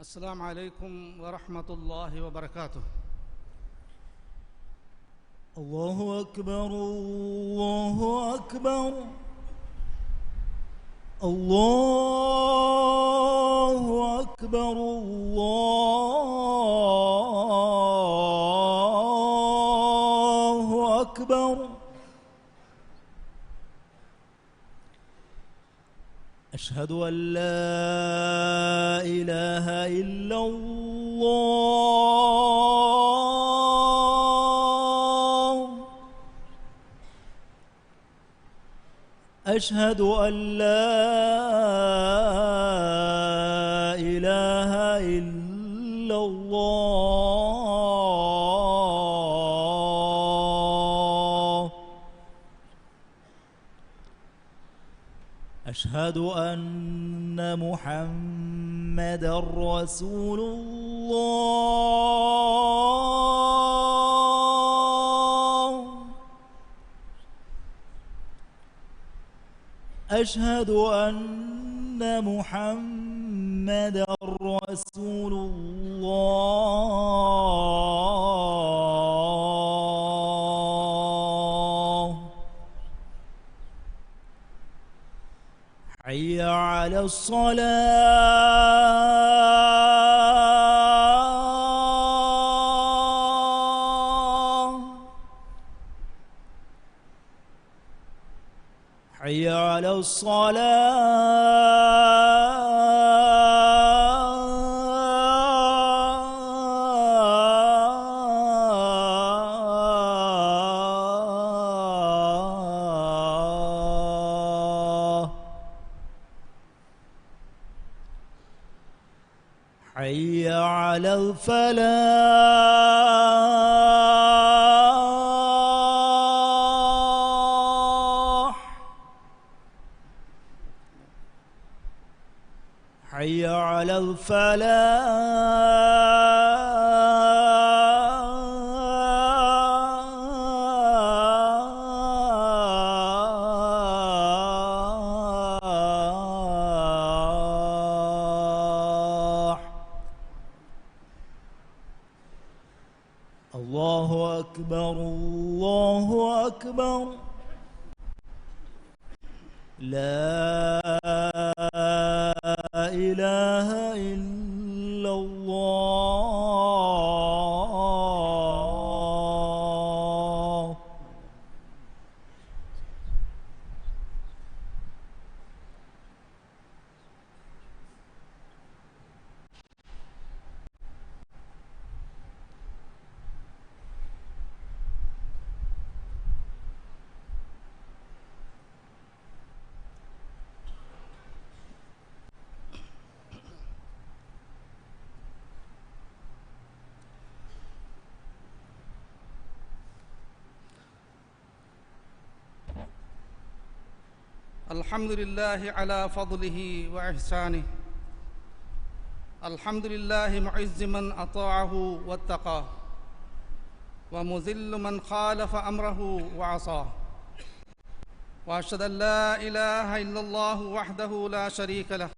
السلام عليكم ورحمة الله وبركاته. الله أكبر الله أكبر الله أكبر الله أكبر. أشهد أن لا إله إلا الله. أشهد أن لا إله إلا الله. أشهد أن محمدًا رسول الله. أشهد أن محمدًا رسول الله. حي على الصلاة. حي على الصلاة. حي على الفلاح. حي على الفلاح. الله أكبر الله أكبر. لا إله إلا الله. الحمد لله على فضله وإحسانه. الحمد لله معز من أطاعه واتقاه، ومذل من خالف أمره وعصاه. وأشهد أن لا إله إلا الله وحده لا شريك له،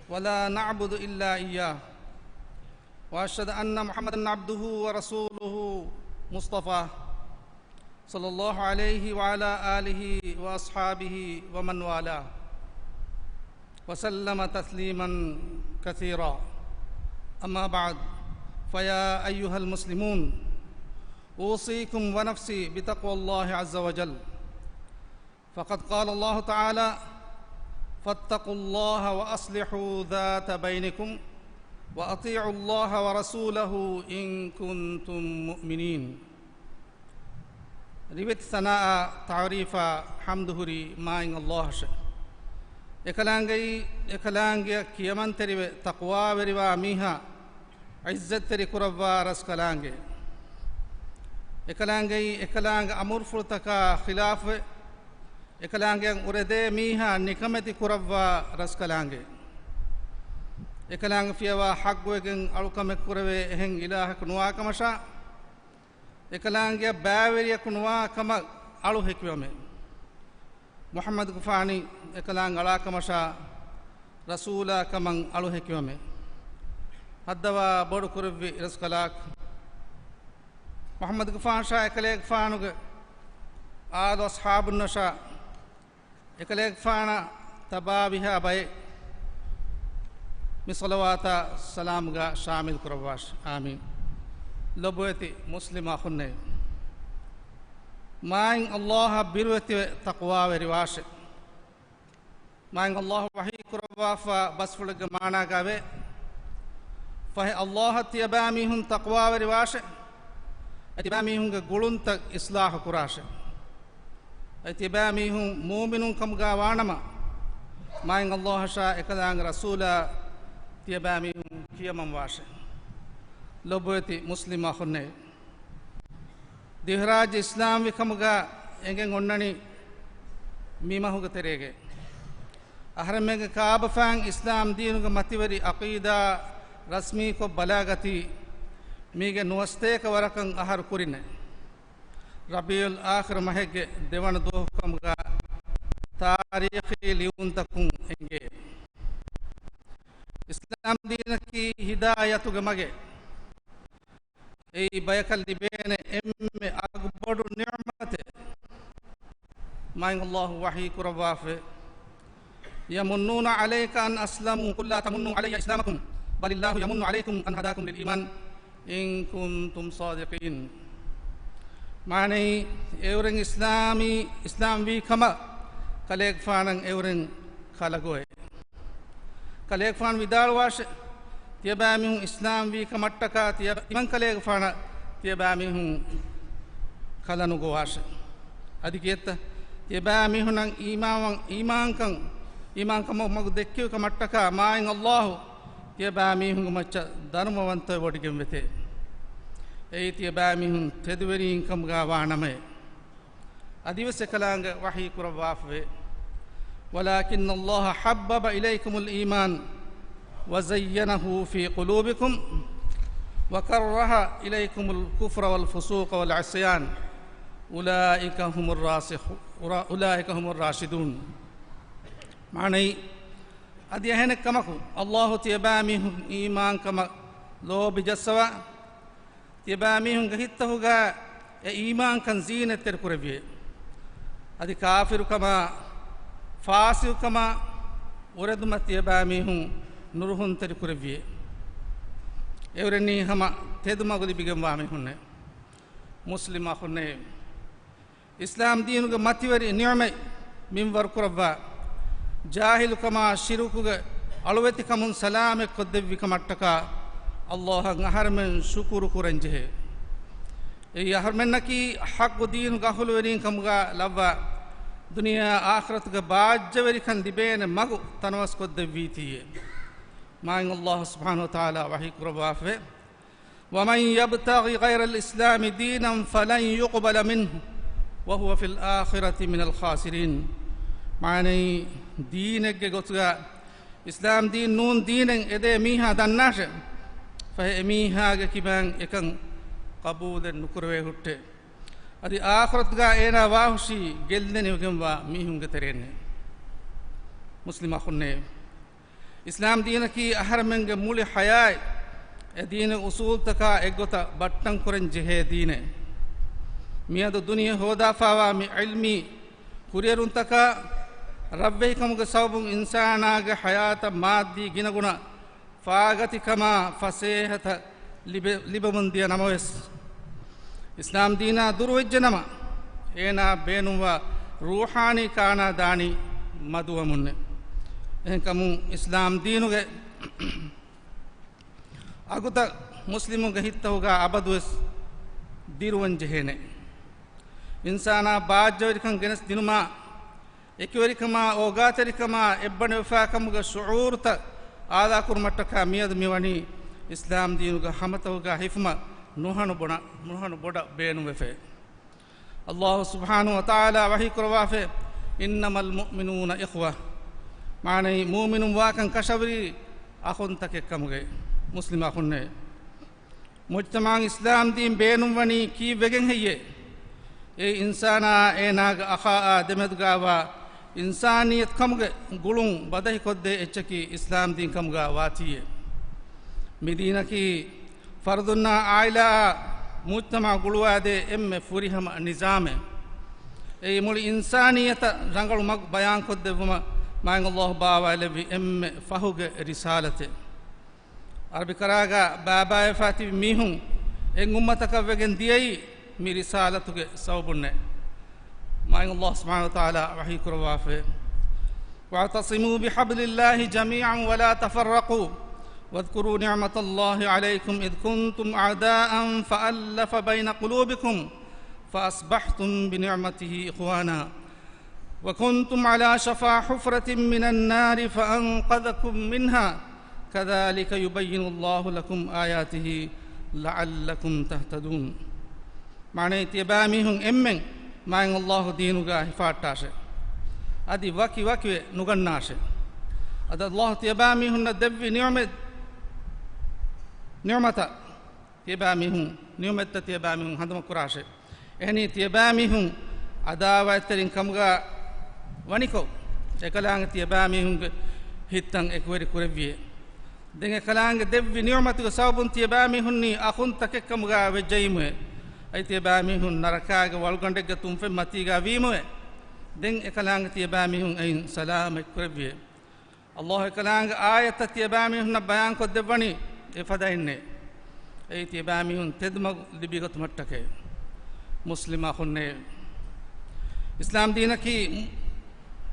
ولا نعبد إلا إياه. وأشهد أن محمدًا عبده ورسوله مصطفاه صلى الله عليه وعلى آله وأصحابه ومن والاه، وسلم تسليمًا كثيرا. أما بعد، فيا أيها المسلمون، أوصيكم ونفسي بتقوى الله عز وجل. فقد قال الله تعالى: فاتقوا الله وأصلحوا ذات بينكم وأطيعوا الله ورسوله إن كنتم مؤمنين. ريبت ثناء تعريف حمدهري ماين الله شه එකලාංගය කියමන්තරිව තක්වාවරිවා මීහා ඉස්සත්තරි කුරව්වා රස් කලාංගේ එකලාංග අමුර්ෆුල්තකා ඛිලාෆ එකලාංගයන් උරදේ මීහා නිකමති කුරව්වා රස් කලාංගේ එකලාංග ෆියවා හග්වෙගෙන් අලුකමෙක් කුරවේ එහෙන් ඉලාහක නුවාකමෂා එකලාංගය බෑවරියක් නුවාකම අලු හික්වමේ Muhammad Thakurufaanu ekalaang alakamasha rasula kamang aluhekiwame haddava bodu Kurevey iraskalak Muhammad Thakurufaanu sha ekaleek faanuge aadu ashabun nasha ekaleek faana tababiha bay mi salawata salam ga shamil kurawash amin lobweti muslima khunne main Allah birweti taqwa ve riwash main Allah wahi kurawafa basfulega maana gave fahe Allah tiyabamihun taqwa ve riwash atibamihun ga gulunta islah kurash atibamihun mu'minun kam ga wanama main Allah sha ekadang rasula tiyabamihun kiyamam wash lobweti muslima khunne dihraj islam vikamuga engen onnani mimahuga terege ahramege kaaba fan islam deenuga matiwari aqida rasmi ko balagati mige nuwaste ka warakan ahar kurine rabiul akhir mahege dewan dohkamuga tarikhi liuntakun enge islam deenaki hidayatuga mage ei bayakal libene emme agbodu ni'mate main Allah wahi kurawafe yamunnuna alayka an aslamu qul la tamunnu alayya islamakum balillahu yamunnu alaykum an hadakum lil iman in kuntum sadiqin mane euren islam vi kama kalek fanan euren khalagoy kalek fan vidal wash tiyabamihun islam vi kamattaka iman kalege fana tiyabamihun kalanu go wash adiketta tiyabamihun iman kam magu dekkiu kamattaka main Allah tiyabamihun macha dharmawanta wodigem vete ei tiyabamihun tedwerin kam ga waname adivase kalanga wahi kurawafwe walakin Allah habbaba ilaykumul iman وزينه في قلوبكم وكره إليكم الكفر والفسوق والعصيان أولئك هم الراشدون معني أدي هنك كمكو الله تيباميهم إيمان كما لو بجسوا تيباميهم غهته غا إيمان كان زينة تركوربيه أدي كافر كما فاسق كما وردما تيباميهم nuruhun teri Kurevey evreni hama tedumagudi bigam wame hunne muslima hunne islam deenuga matiwari ni'may minwar kurawwa jahil kama shirukuga alweti kamun salame koddevi kamattaka Allah ngaharmen shukuru kuranjehe ei aharmennaki haqqu deenuga hulwerin kamuga lavwa duniya akhiratuga baajjaveri kan dibene magu tanwas koddevi tiye ماين الله سبحانه وتعالى وحي كربافه ومن يبتغي غير الإسلام دينا فلن يقبل منه وهو في الآخرة من الخاسرين معني دينك قطغا إسلام دين نون دين إدي ميها دناش فهي ميها كبان إكن قبول نكروه هوت أدي آخرت إنا واهشي جلدني وكموا ميهم كترين مسلم أخوني islam dina ki aharmenge muli hayay e dina usul taka egota battan kuren jehe dine miyadu duniya hoda fawa mi ilmi kurierun taka rabbe kamuge sabun insana ge hayata maddi ginaguna faagati kama fasehata libamundiya namawes islam dina durwejjanama ena beenuwa ruhani kana dani maduwamunne kamu islam deenuge aguta muslimuge hittawga abadues diruwan jehene insana baajjawrikan genes dinuma ekiwarikama ogatarikama ebbane wafakamuga shuurta aada kurmattaka miyadu miwani islam deenuga hamatawga hifma nuhanu boda beenu wefe Allah subhanahu wa ta'ala wahi kurwafe innamal mu'minuna ikhwa معني مؤمن واكن كشبري أخون تككمغي مسلم أخونه مجتمع إسلام دين بينهم وني كي بجن هي إنسانا إناغ أخاء دمدغاوا إنسانيت كمغ غلون بدأ كده إتشكي إسلام دين كمغا واتيه මිදීනකි ෆර්දුන්නා ආයිලා මුජ්තමා ගුළුවාදේ එම්මෙ ෆුරිහම නිසාමෙ ඒ මුළි ඉන්සානියත රංගලු මග බයාන් කොද්දෙවම මාං අල්ලාහ් බාවලෙවි එම්මෙ ෆහුගේ රිසාලතේ අරබි කරාගා බාබාය ෆාති මිහුන් එන් උම්මතක වෙගෙන් දියයි මි රිසාලතුගේ සවබුන්නේ මාං අල්ලාහ් සුබ්හානහු තාලා වහී කරවාෆේ واعتصموا بحبل الله جميعا ولا تفرقوا واذكروا نعمة الله عليكم إذ كنتم أعداء فألف بين قلوبكم فأصبحتم بنعمته إخوانا وكنتم على شفا حفرة من النار فأنقذكم منها كذلك يبين الله لكم آياته لعلكم تهتدون معنى تيباميهم إمن ما إن الله دينك حفاظتاشه أدي وكي وكي نغناشه أدى الله تيباميهم ندبي نعمة تيباميهم نعمة تيباميهم هذا كراشه يعني تيباميهم عداوة ترين كمغا ونيكو එකලාංග තියබෑමිහුන්ග හිත්තන් එක්වරි කුරවිය දෙඟ එකලාංග දෙව්වි නියමතික සවබුන් තියබෑමිහුන්නි අකුන් තකෙක්කමුගා වෙජ්ජයිමුවේ අයි තියබෑමිහුන් නරකාග වල්ගොන්ඩෙක්ග තුම්ෆෙන් මතීගා වීමුවේ දෙන් එකලාංග තියබෑමිහුන් අයින් සලාම එක්වරවිය අල්ලාහ් එකලාංග ආයත තියබෑමිහුන්න බයන් කොත් දෙවනි එෆදයින්නේ ඒ තියබෑමිහුන් තෙදම ලිබිගත මට්ටකේ මුස්ලිම අකුන්නේ ඉස්ලාම් දීනකි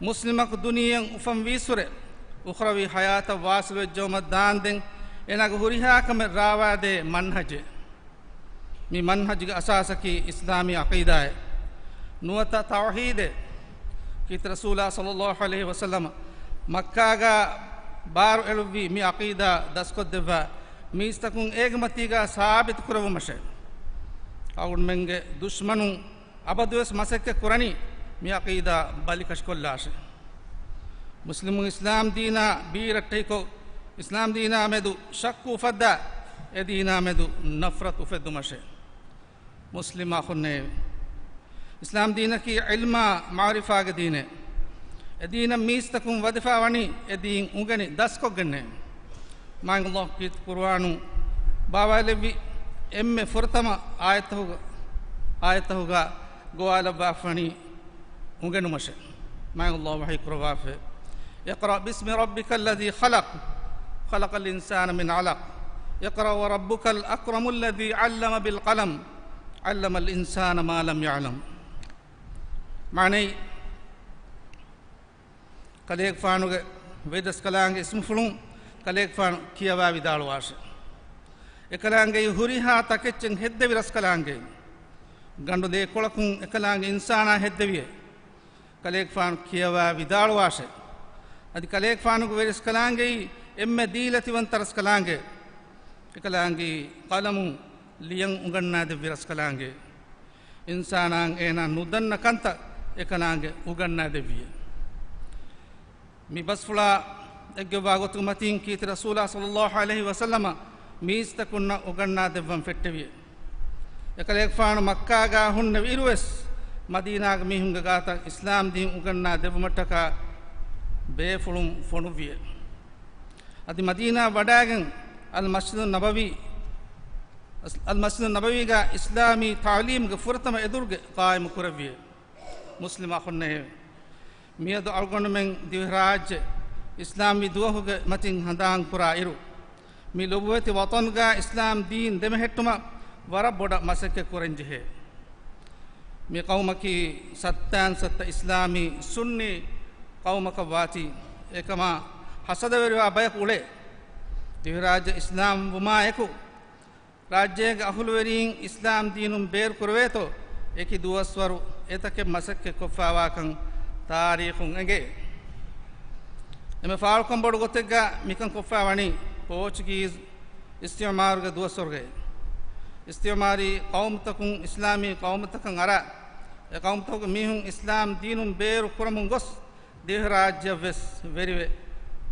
مسلمك دنيا وفم ويسره أخروي حياة واسل الجوم الداندن إنك هريها كم راواد منهج مي منهج أساسك إسلامي عقيدة نوتا توحيد كي رسول الله صلى الله عليه وسلم مكة بار الوي مي عقيدة دسكت دفا ميستكون إجمتيغا ثابت كرو مشه أقول منك دشمنو أبدوس مسك قراني مي عقيدة بالكش كلاش مسلم إسلام دينا بيرتيكو إسلام دينا مدو شك فدا دينا مدو نفرت فد مشه مسلم أخنه إسلام دينا كي علم معرفة دينه دينا ميستكم ودفع وني دين أغني دسكو غنه ما الله كي قرآن بابا لبي إم فرتما آيته غوال بافني مغنو مشه ما الله وحي كروافه اقرأ باسم ربك الذي خلق الإنسان من علق اقرأ وربك الأكرم الذي علم بالقلم علم الإنسان ما لم يعلم معني كليك فانو ويدس كلانگ اسم فلون كليك فان كيوا ويدال واش اكلانگ يهوريها تكچن هد ويرس كلانگ گندو دے کولکون اکلانگ انسانا هدویه کلیک فان کیوا විදාල වාෂේ අදි කලේක් ෆානුක වෙරස් කලාංගේ එම්ම දීලති වන්තරස් කලාංගේ එකලාංගේ කලමු ලියන් උගන්නා දෙ විරස් කලාංගේ ඉන්සානාන් එන නුදන්න කන්ත එකලාංගේ උගන්නා දෙවිය මි බස්ෆුලා එක්ගවාගොතු මතින් කීත රසූලා සල්ලල්ලාහු අලයිහි වසල්ලම මීස්තකුන්න උගන්නා දෙවන් ෆෙට්ටවිය එකලේක් ෆානු මක්කාගා හුන්න විරුවස් මදීනාග මිහුංග ගාත ඉස්ලාම් දීන් උගන්නා දෙවමටක බේෆුළුම් ෆොනුවිය අදි මදීනා වඩාගෙන් අල් මස්ජිදු නබවිගා ඉස්ලාමී තාලීම්ග ෆුරතම එදුර්ග කායම කුරවිය මුස්ලිම අඛුන්නේ මියද අල්ගොනමෙන් දිවරාජ්‍ය ඉස්ලාමී දුවහුග මතින් හඳාන් පුරා ඉරු මි ලොබුවති වතන්ගා ඉස්ලාම් දීන් දෙමහෙට්ටුම වර බොඩ මසක කුරංජිහෙ මේ කවුමකි සත්‍යන් සත්ත ඉස්ලාමී සුන්නි කවුමක වාති එකම හසදවරවා බයක උලේ දිවරාජ්‍ය ඉස්ලාම් වමායකු රාජ්‍යයක අහුලවරින් ඉස්ලාම් දීනුම් බේර් කරවේතෝ ඒකි දුවස්වරු එතක මසක කොෆාවාකන් තාරීඛුන් එගේ එම ෆාල්කම් බොඩ ගොතෙග්ග මිකන් කොෆාවණි පෝර්චුගීස් ඉස්තිමාර්ග දුවස්වර්ගේ इस्तेमारी कौम तकुं इस्लामी कौम तकं अरा कौम तक मीहुं इस्लाम दीनुं बेर कुरमुंगोस देहराज्य वेस वेरिवे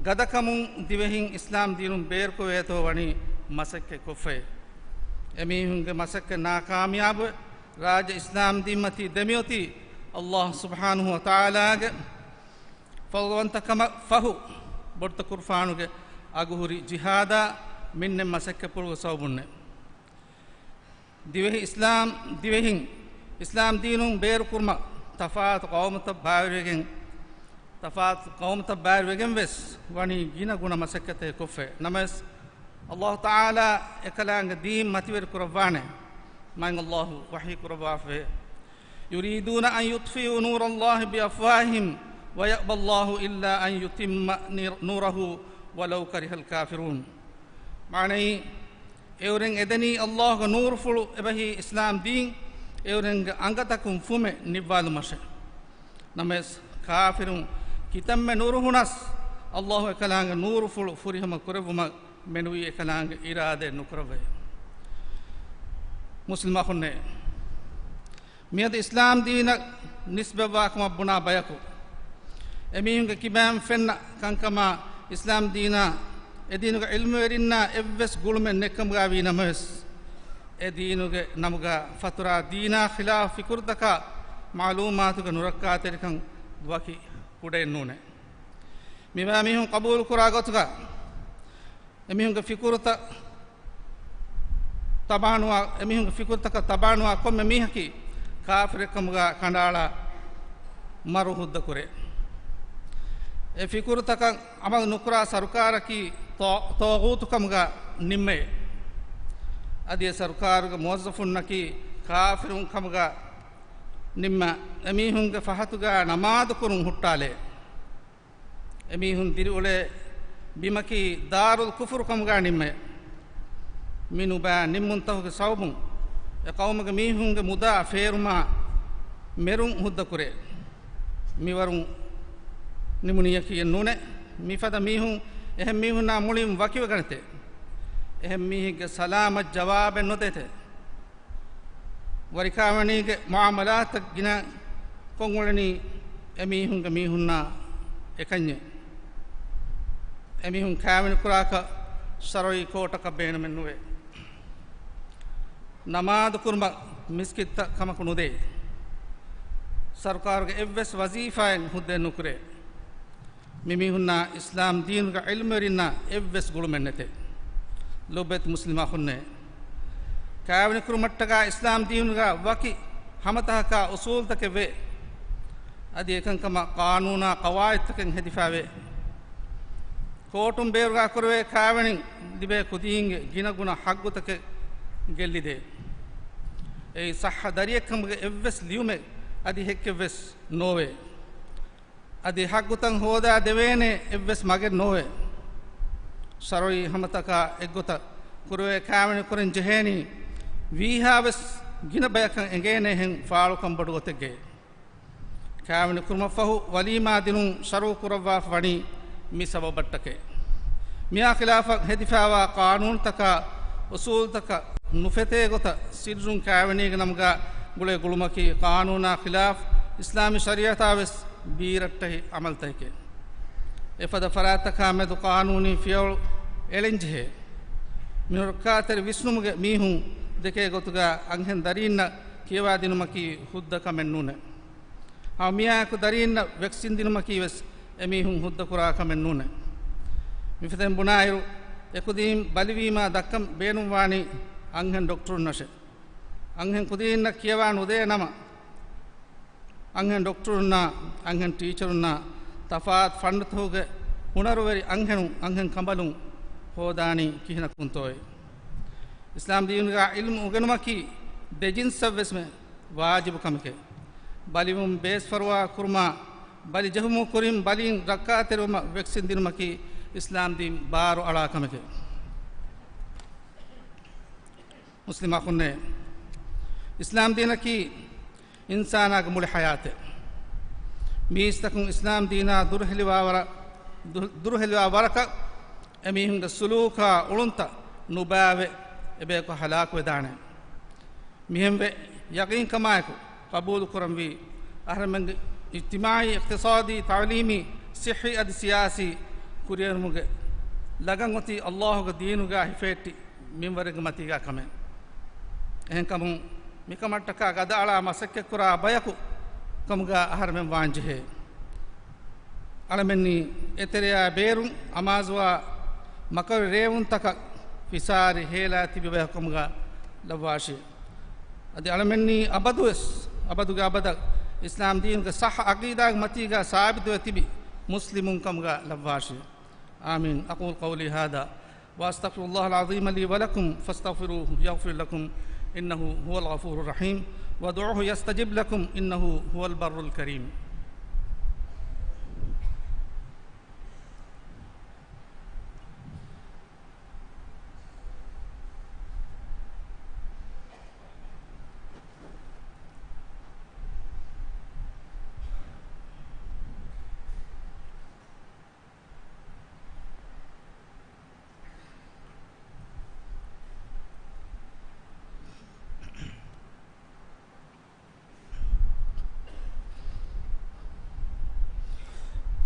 गदकमुं दिवेहिं इस्लाम दीनुं बेर को वेतो वणी मसक्के कुफे एमीहुं के मसक्के नाकामयाब राज इस्लाम दीमती दमियोती अल्लाह सुब्हानहु व तआला के फलवंत कम फहु बर्त कुरफानु के अगुहुरी जिहादा minne masakke pulu sawbunne divehi divehin islam dinun beru kurma tafaat qawmata bairwegen ves wani gina guna masakkate kuffe namas Allah Ta'ala ekalanga deen mativer kuravane man Allah wahi kuravafe yuriduna an yutfi'u nur Allah bi afwahihim wa ya'ba Allah illa an yutimma nurahu walau karihal kafirun maanai euren edeni Allah ga nur fulu ebahi islam deen euren angatakum fume nibwalu mashe namas kafirun kitamme nur hunas Allah ekalanga nur fulu furihama kurevuma menui ekalanga irade nukrave muslima khunne miyad islam deena nisbawa kama buna bayaku emihunge kibam fenna kankama islam deena edinuga ilmu erinna evves gulumen nekkam gawi namas edinuge namuga fatura deena khilaf fikurdaka maalumatuga nurakka terikan waki kude nune miwa mihun qabul kuragotuga emihunge fikurta tabanwa komme mihaki kafirekamuga kandala maru hudda kure e fikurtaka amal nukra sarukaraki tawutukamuga nimme adiya sarukaruga muwazzafunnaki kafirun kamuga nimma emihunge fahatuga namaadhu kurun huttale emihun dirule bimaki darul kufur kamuga nimme minu ba nimmuntahuge sawbun e qawmuge mihunge muda feeruma merun hudda kure miwarun nimuniyaki nune mifada mihun ehem mihunna mulim wakiwa ganate ehem mihige salamat jawab nodete warikawanige muamalat gina kongolani emihunge mihunna ekanye emihun kawen kuraka saroi kotaka beenamenuwe namaadhu kurma miskitta kamakunude sarkarge evves wazifaen hudde nukure mimihunna islam deenuga ilmerinna evves gulumennete lobet muslima khunne kawen kurumattaga islam deenuga waki hamataka usul takeve adi ekankama qanuna qawaid taken hedifawe kotum beruga kurwe kawenin dibe kudinge ginaguna haggutake gellide ei sahha dariyekamge evves liume adi hekkeves nowe adi haggutan hoda devene evves mage nowe saroi hamataka eggota kurwe kawenin kuren jeheni vihaves gina bayakan engene hen faalukam badugotege kawenin kurma fahu walima dinun saru kurawwa wani mi sababattake miya khilafak hedifawa qanun taka usul taka nufete gota sirrun kawenige namga gule gulumaki qanuna khilaf islami shariata ves birattahi amal take efada farataka medu qanuni fiol elenje minurkater visnumuge mihun deke gotuga anghen darinna kiwa dinumaki huddaka mennune ha miya ku darinna vaccine dinumaki ves emihun hudda kura kamen nune miften bunairu ekudim balivima dakkam beenum wani anghen doctor nashe anghen kudinna kiyawan ude nama anghen doctor na anghen teacher na tafat fandthuge hunaruveri anghen kambalun hodani kihna kuntoy islam deenuga ilmu ugenumaki dejin savesme wajib kamke balivum base farwa kurma bali jahumu kurim balin rakkateruma vaccine dinumaki islam din baru ala kamake muslima khunne islam dinaki insana ga mul hayate mistakun islam dina durheliwa waraka emihun da suluka ulunta nubawe ebe ko halak wedane mihembe yaqin kamayku qabul kuramwi ahramen اجتماعي اقتصادي تعليمي صحي اد سياسي كورير مگه لگنگوتي الله گ دينوگا هفيتي منورگ متيگا كمن ehn kamun mikamattaka gadala masakke kura bayaku kamuga aharmen wanjehe alamenni etereya berun amazwa makar revun taka ಫಿಸಾರಿ ಹೇಲಾತಿ ಬಿಬಹಕಮಗ ಲವಾಶಿ ಅದಿ ಅಳಮೆನ್ನಿ ಅಬದುಗೆ ಅಬದ ಇಸ್ಲಾಂ ದೀನ್ಗೆ ಸಹ ಅಕೀದಾಗ ಮತಿಗ ಸಾಬಿತು ತಿಬಿ ಮುಸ್ಲಿಮುನ್ ಕಮಗ ಲವಾಶಿ ಆಮೀನ್ ಅಕೂಲ್ ಕೌಲಿ ಹಾದಾ ವಾಸ್ತಗ್ಫಿರುಲ್ಲಾಹ ಅಲ್-ಅಜೀಮ ಲೀ ವಲಕುಂ ಫಸ್ತಗ್ಫಿರೂಹು ಯಗ್ಫಿರ್ ಲಕುಂ ಇನ್ನಹು ಹುವಲ್ ಗಫೂರುರ್ ರಹೀಮ್ ವದುಉಹು ಯಸ್ತಜಿಬ್ ಲಕುಂ ಇನ್ನಹು ಹುವಲ್ ಬರ್ರುಲ್ ಕರೀಮ್.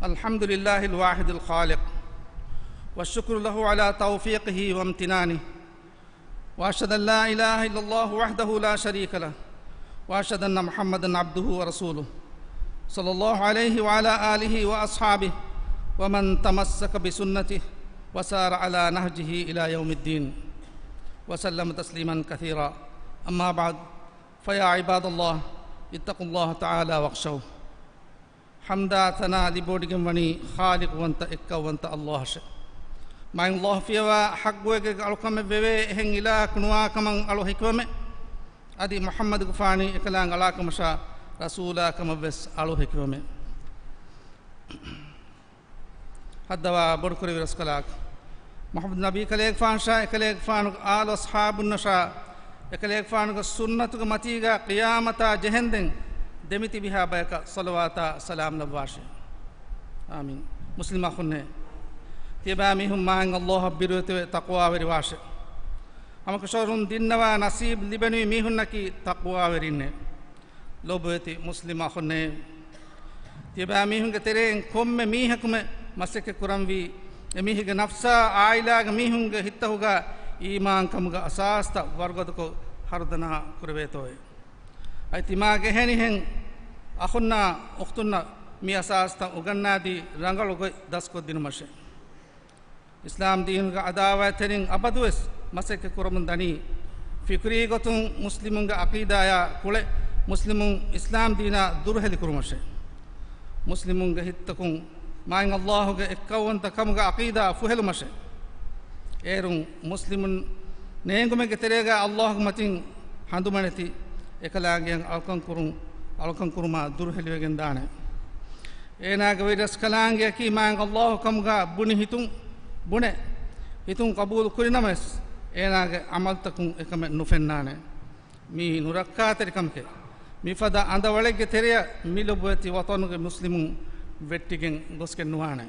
الحمد لله الواحد الخالق والشكر له على توفيقه وامتنانه وأشهد أن لا إله إلا الله وحده لا شريك له وأشهد أن محمدا عبده ورسوله صلى الله عليه وعلى آله وأصحابه ومن تمسك بسنته وسار على نهجه إلى يوم الدين وسلم تسليما كثيرا. أما بعد فيا عباد الله اتقوا الله تعالى واخشوه. حمدا ثنا لبودكم وني خالق وانت اكا وانت الله ش ما الله فيها حق وجه علكم بوي هن الى كنوا كمن علو حكمه ادي محمد غفاني اكلان علاكم شا رسولا كما بس علو حكمه حدوا بركري رسكلاك محمد نبي كليك فان شا كليك فان آل اصحاب النشا كليك فان سنة متيغا قيامتا جهندن دمتي بها بيك صلواتا سلام نبواشي آمين. مسلم أخونا تباميهم معن الله بروت تقوى ورواشه أما كشورون دينوا نصيب لبنوي ميهن كي تقوى ورينه لوبوتي مسلم أخونا تباميهم كتيرين كم ميهكم مسك كرامي ميهك نفسا عائلة ميهن كهتهوغا إيمان كمغا أساس تا ورغدكو هردنا كروي توي أي تماغ هنيهن أخونا أختنا مي أساس تا أغنادي رانغالوغي داسكو دين مشي إسلام دين عداوة ترين أبدوس مسك كرمن داني فكري غتون مسلمون عقيدة يا كله مسلمون إسلام دينا درهل كرمشي مسلمون هتكون ما إن الله إكوان تكمغ عقيدة فهل مشي إيرون مسلمون نينغم كتريغا الله متين هندومانتي එකලාගියන් අල්කන් කුරුමා දුර්හෙලිවගෙන් දානය ඒනාග විරස් කලාංගය කීමාංග අල්ලාහ් කම්ගා බුනි හිතුන් බුනේ හිතුන් කබූල් කුරිනමස් ඒනාග අමල්තකුන් එකම නුෆෙන්නානේ මී නුරක්කාතරිකම්කේ මිෆදා අඳවලෙගේ තෙරිය මිලොබති වතනුගේ මුස්ලිමුන් වෙට්ටිගෙන් ගොස්කෙන් නුවානේ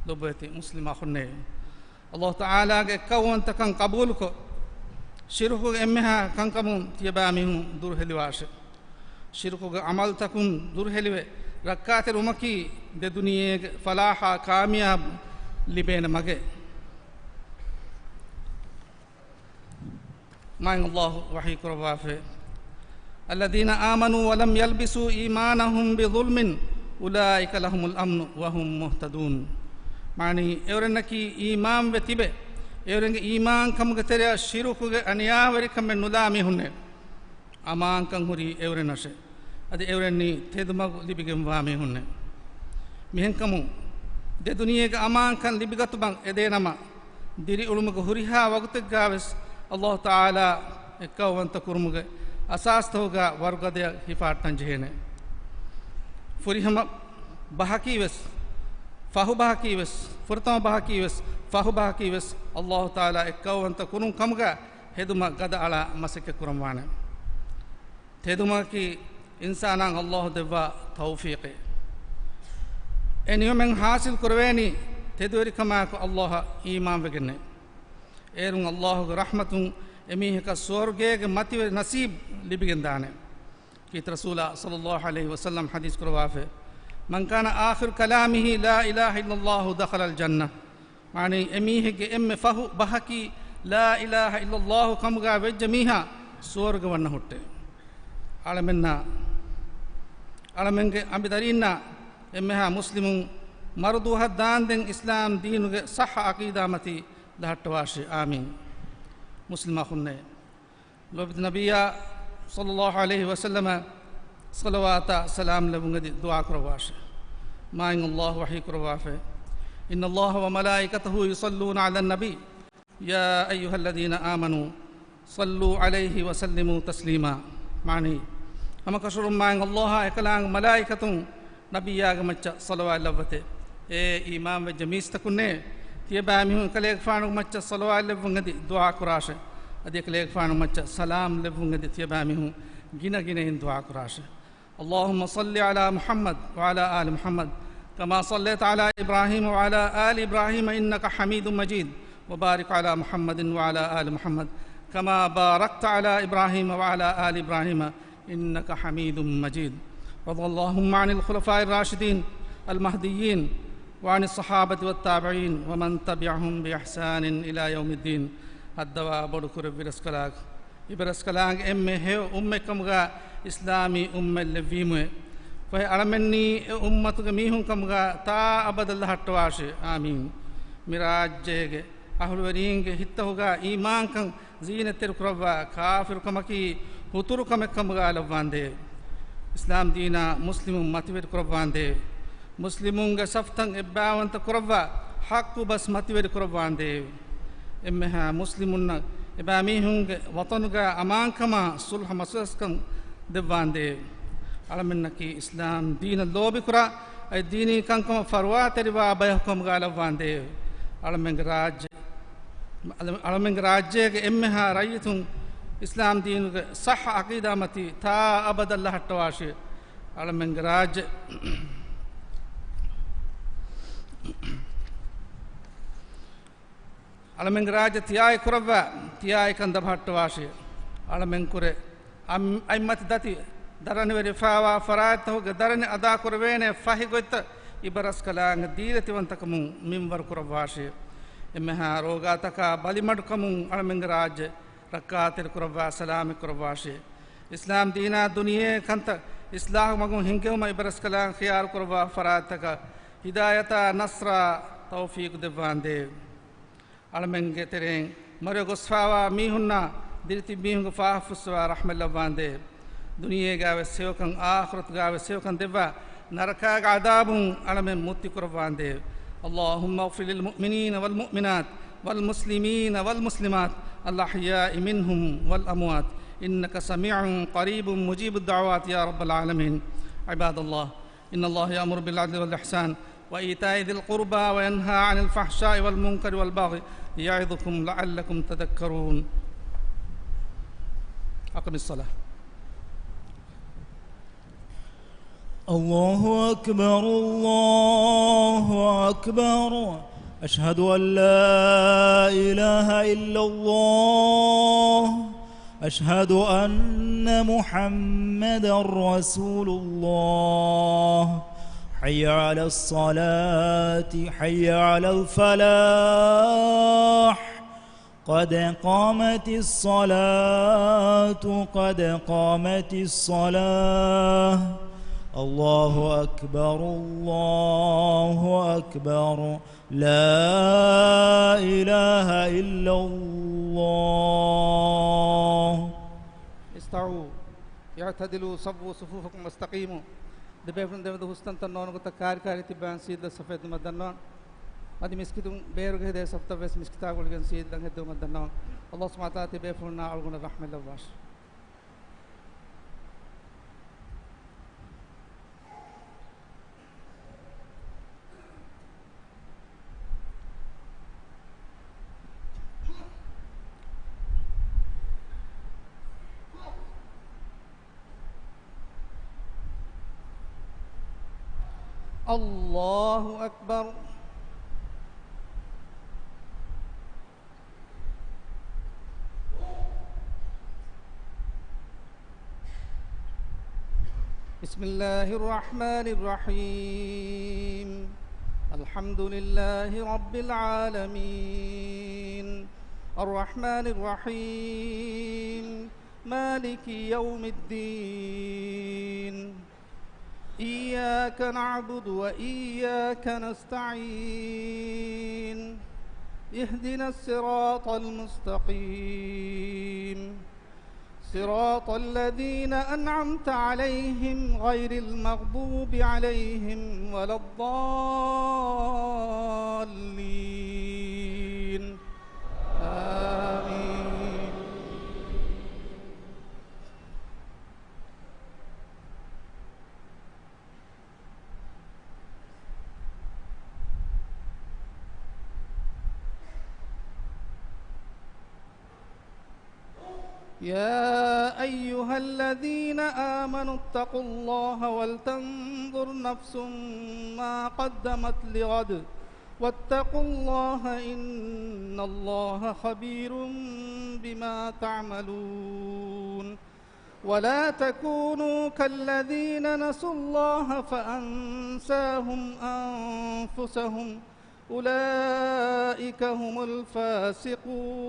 ලොබති මුස්ලිම අඛුන්නේ අල්ලාහ් තාලාගේ කවන්තකන් කබූල්කෝ ಶಿರುಕು ಎಮ್ಮೆಹ ಕಂಕಮು ತಿಯಬಾಮಿಹು ದುರ್ಹೆಲಿವಾಶೆ ಶಿರುಕುಗ ಅಮಲ್ ತಕುಂ ದುರ್ಹೆಲಿವೆ ರಕ್ಕಾತೆ ರುಮಕಿ ದೆ ದುನಿಯೆಗೆ ಫಲಾಹ ಕಾಮಿಯಾಬ್ ಲಿಬೇನ ಮಗೆ ಮಾಯ್ ಅಲ್ಲಾಹು ವಹಿ ಕುರವಾಫೆ الذين آمنوا ولم يلبسوا إيمانهم بظلم أولئك لهم الأمن وهم مهتدون معني اورنكي إيمان وتبه एवरेंगे ईमान कम गतेरे शिरुक गे अनियावरी कम नुलामी हुन्ने अमान कंगुरी एवरे नशे अदे एवरेनी थेदमग लिबिगे वामी हुन्ने मिहन कमु दे दुनिया के अमान कन लिबिगत बंग एदे नमा दिरी उलुमग हुरिहा वक्त गावस अल्लाह ताला एकवंत कुरुमगे असास होगा वर्गदे हिफाटन जेने फुरिहम बहकीवस फाहु बहकीवस फुरतम बहकीवस फाहु बहकीवस अल्लाह ताला एकवंत कुरुम कमगा हेदुमा गद अला मसक कुरमाने थेदुमा की इंसाना अल्लाह देवा तौफीक एनियो में हासिल कुरवेनी थेदुरी कमा को अल्लाह ईमान वगने एरुं अल्लाह को रहमतुं एमीह का स्वर्गे के मति नसीब लिबिगंदाने कि रसूला सल्लल्लाहु अलैहि वसल्लम हदीस कुरवाफे मन कान आखिर कलामिही ला इलाहा इल्लल्लाह दखलल जन्नह माने एमीह के एम फहु बहकी ला इलाहा इल्लल्लाह कमगा वेजमीहा स्वर्ग वन हुट्टे आलमेंगे अबिदरीना एमेहा मुस्लिमुं मर्दूह दान दें इस्लाम दीन के सह अकीदा मती lahattawashe amin muslima khunne lobid nabiyya sallallahu alaihi wasallam salawata salam labungadi dua kurawashe main allah wahi kurawafe inna allah wa malaikatahu yusalluna ala nabi ya ayyuhalladhina amanu sallu alayhi wa sallimu taslima mani amakashurum main allah ekalang malaikatun nabiyyaga macca salawat lavate e imam ve jamis takunne tiya bami hun kalek faanu macca salawat lavungadi dua kurashe adi kalek faanu macca salam lavungadi tiya bami hun gina gina hin dua kurashe allahumma salli ala muhammad wa ala ali muhammad kama sallaita ala ibrahim wa ala ali ibrahim innaka hamidum majid wa barik ala muhammadin wa ala ali muhammad kama barakta ala ibrahim wa ala ali ibrahim innaka hamidum majid رضي اللهم عن الخلفاء الراشدين المهديين وعن الصحابة والتابعين ومن تبعهم بإحسان إلى يوم الدين الدواء بدكور برسكلاك إبرسكلاك هي كمغا إسلامي اللفيمه فهي أرمني أمتك ميهم كمغا تا أبد الله التواشي آمين مراج جيغ أهل ورينغ هتهوغا إيمان كان زينة تركروا كافر كمكي hukuru كمغا لفاندي islam dina muslimun matiwed kurabande muslimunga saftan ebbawanta kurabwa haqqu bas matiwed kurabande emmeha muslimunna ebamihunga watanuga amankama sulh masuskan devande alamennaki islam dina lobi kura ay dini kankama farwa teriwa bayhkum galavande alameng rajye ge emmeha rayitun islam deen sah aqida mati ta abad allah hattawashe alameng raj tiyai kurava tiyai kandab hattawashe alameng kure aimat dati darani verifawa farat ho darani ada kurvene fahi gotta ibaras kalang diiratiwantakamu minwar kuravashe emmeha rogataka balimadkamu alameng raj rakatir kurava salami kuravashe islam dina duniye kanta islah magum hingewma ibaras kalang khiyal kurava farataka hidayata nasra tawfiq devande alamenge tereng mare gosfawa mihunna dirti mihunga fahfuswa rahmallavande duniye gawe sewakan akhirat gawe sewakan deva naraka adabun alamen mutti kuravande allahumma ighfir lil mu'minina wal mu'minat wal muslimina wal muslimat الأحياء منهم والأموات إنك سميع قريب مجيب الدعوات يا رب العالمين عباد الله إن الله يأمر بالعدل والإحسان وإيتاء ذي القربى وينهى عن الفحشاء والمنكر والبغي يعظكم لعلكم تذكرون أقم الصلاة الله أكبر الله أكبر أشهد أن لا إله إلا الله أشهد أن محمدا رسول الله حي على الصلاة حي على الفلاح قد قامت الصلاة قد قامت الصلاة الله أكبر الله أكبر لا إله إلا الله استعوا يعتدلوا صفوا صفوفكم واستقيموا دبيفن دبد حسن تنون کو تکار کاری تبان سید سفید مدنن ادي مسكتم بيرغه ده سبت بس مسكتا گولگن سید دنگ دو مدنن الله سبحانه وتعالى تبيفن علغنا رحمه الله واش الله أكبر بسم الله الرحمن الرحيم الحمد لله رب العالمين الرحمن الرحيم مالك يوم الدين إياك نعبد وإياك نستعين اهدنا الصراط المستقيم صراط الذين أنعمت عليهم غير المغضوب عليهم ولا الضالين آمين. يا أيها الذين آمنوا اتقوا الله ولتنظر نفس ما قدمت لغد واتقوا الله إن الله خبير بما تعملون ولا تكونوا كالذين نسوا الله فأنساهم أنفسهم أولئك هم الفاسقون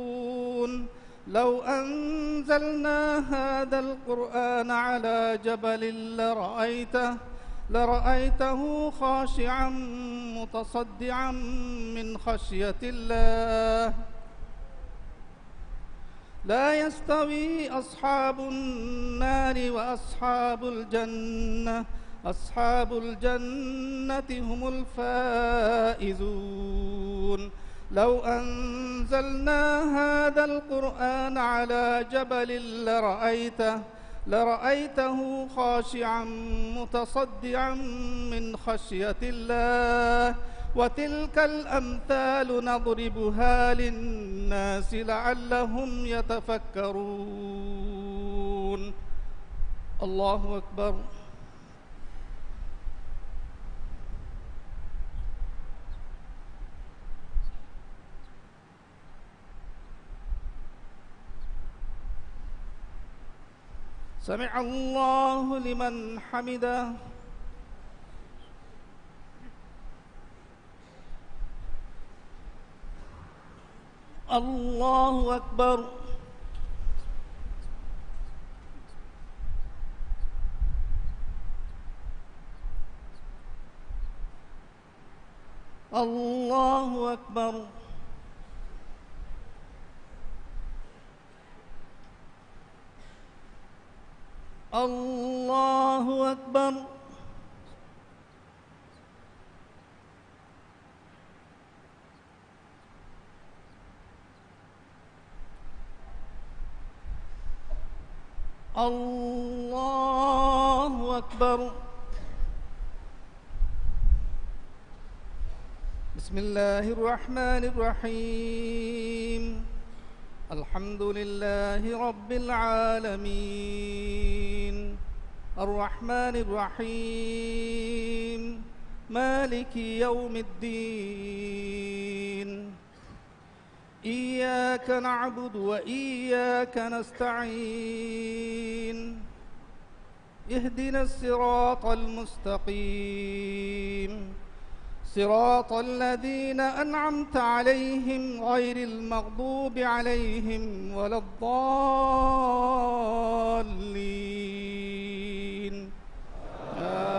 لو أنزلنا هذا القرآن على جبل لرأيته خاشعا متصدعا من خشية الله لا يستوي أصحاب النار وأصحاب الجنة أصحاب الجنة هم الفائزون لو أنزلنا هذا القرآن على جبل لرأيته خاشعا متصدعا من خشية الله وتلك الأمثال نضربها للناس لعلهم يتفكرون. الله أكبر. سمع الله لمن حمده. الله أكبر. الله أكبر. الله أكبر. الله أكبر. بسم الله الرحمن الرحيم الحمد لله رب العالمين الرحمن الرحيم مالك يوم الدين إياك نعبد وإياك نستعين اهدنا الصراط المستقيم صراط الذين أنعمت عليهم غير المغضوب عليهم ولا الضالين آمين.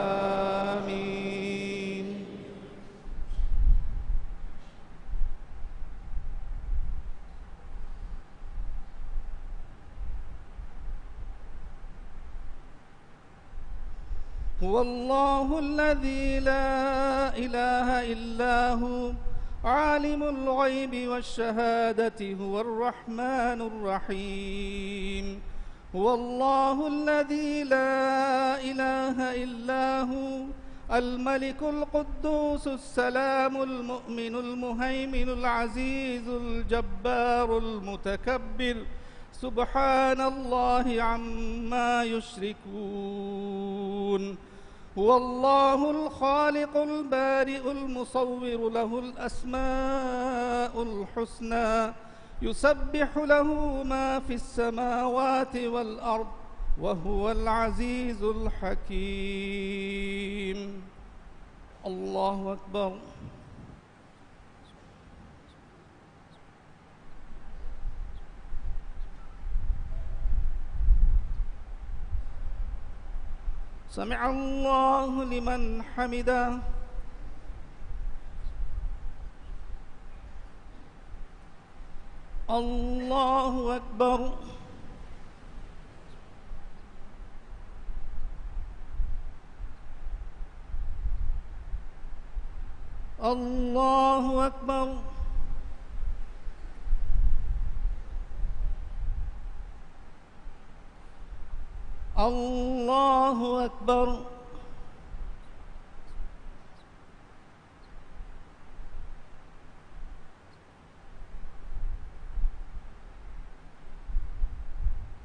هو الله الذي لا إله إلا هو عالم الغيب والشهادة هو الرحمن الرحيم. هو الله الذي لا إله إلا هو الملك القدوس السلام المؤمن المهيمن العزيز الجبار المتكبر سبحان الله عما يشركون. هو الله الخالق البارئ المصور له الأسماء الحسنى يسبح له ما في السماوات والأرض وهو العزيز الحكيم. الله أكبر. سمع الله لمن حمده. الله أكبر الله أكبر الله أكبر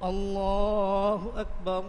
الله أكبر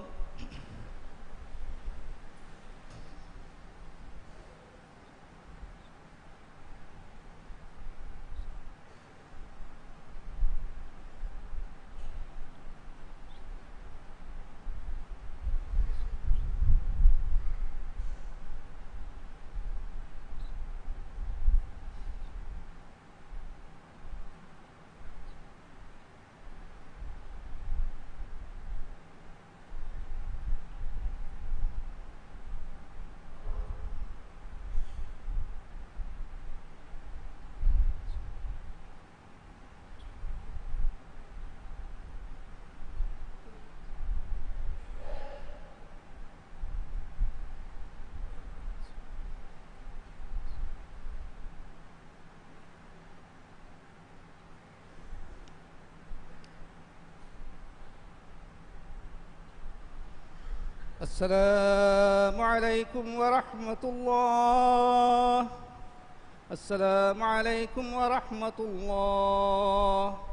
السلام عليكم ورحمة الله. السلام عليكم ورحمة الله.